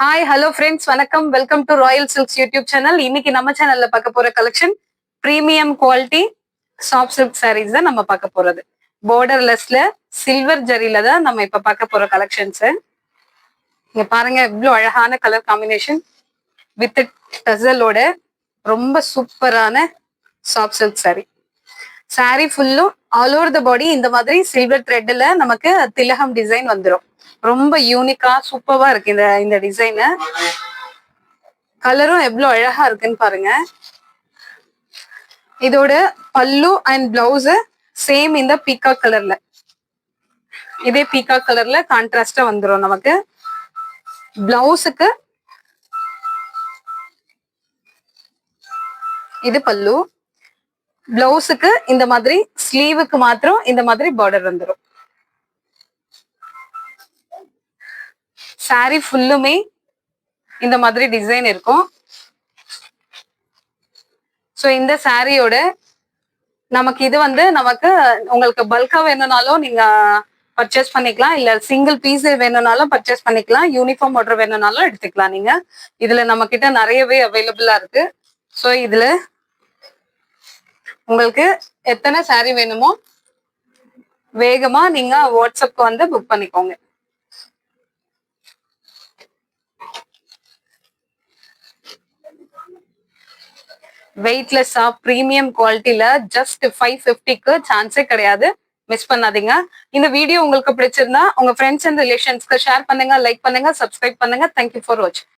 Hi hello friends, வணக்கம். Welcome to Royal Silks YouTube channel. இன்னைக்கு நம்ம சேனல்ல பார்க்க போற collection premium quality soft silk saris தான் நம்ம பார்க்க போறது. பார்டர்லெஸ்ல சில்வர் ஜரியில தான் நம்ம இப்ப பார்க்க போற கலெக்ஷன்ஸ். இங்க பாருங்க, இவ்வளவு அழகான கலர் காம்பினேஷன் வித் டசலோட ரொம்ப சூப்பரான சாஃப்ட் சில்க் சாரி. சாரி ஃபுல்லும் ஆல் ஓவர் த பாடி இந்த மாதிரி சில்வர் த்ரெட்ல நமக்கு திலகம் டிசைன் வந்துடும். ரொம்ப யூனிக்கா சூப்பரா இருக்கு இந்த டிசைனு. கலரும் எவ்வளவு அழகா இருக்குன்னு பாருங்க. இதோட பல்லு அண்ட் பிளவுஸ் சேம் இந்த பீகாக் கலர்ல, இதே பீகாக் கலர்ல கான்ட்ராஸ்டா வந்துடும் நமக்கு. பிளவுஸுக்கு இது பல்லு, பிளவுஸுக்கு இந்த மாதிரி ஸ்லீவுக்கு மாத்திரம் இந்த மாதிரி பார்டர் வந்துடும். சாரி ஃபுல்லுமே இந்த மாதிரி டிசைன் இருக்கும். ஸோ இந்த சாரியோட நமக்கு இது நமக்கு உங்களுக்கு பல்கா வேணும்னாலும் நீங்க பர்ச்சேஸ் பண்ணிக்கலாம், இல்ல சிங்கிள் பீஸ் வேணும்னாலும் பர்ச்சேஸ் பண்ணிக்கலாம், யூனிஃபார்ம் ஆர்டர் வேணும்னாலும் எடுத்துக்கலாம். நீங்க இதுல நம்ம கிட்ட நிறையவே அவைலபிளா இருக்கு. ஸோ இதுல உங்களுக்கு எத்தனை சாரி வேணுமோ வேகமா நீங்க வாட்ஸ்அப்க்கு புக் பண்ணிக்கோங்க. வெயிட்லெஸ்ஸா பிரீமியம் குவாலிட்டியில ஜஸ்ட் 550க்கு சான்ஸே கிடையாது. மிஸ் பண்ணாதீங்க. இந்த வீடியோ உங்களுக்கு பிடிச்சிருந்தா உங்க ஃப்ரெண்ட்ஸ் அண்ட் ரிலேஷன்ஸ்க்கு ஷேர் பண்ணுங்க, லைக் பண்ணுங்க, சப்ஸ்கிரைப் பண்ணுங்க. தேங்க்யூ ஃபார் வாட்சிங்.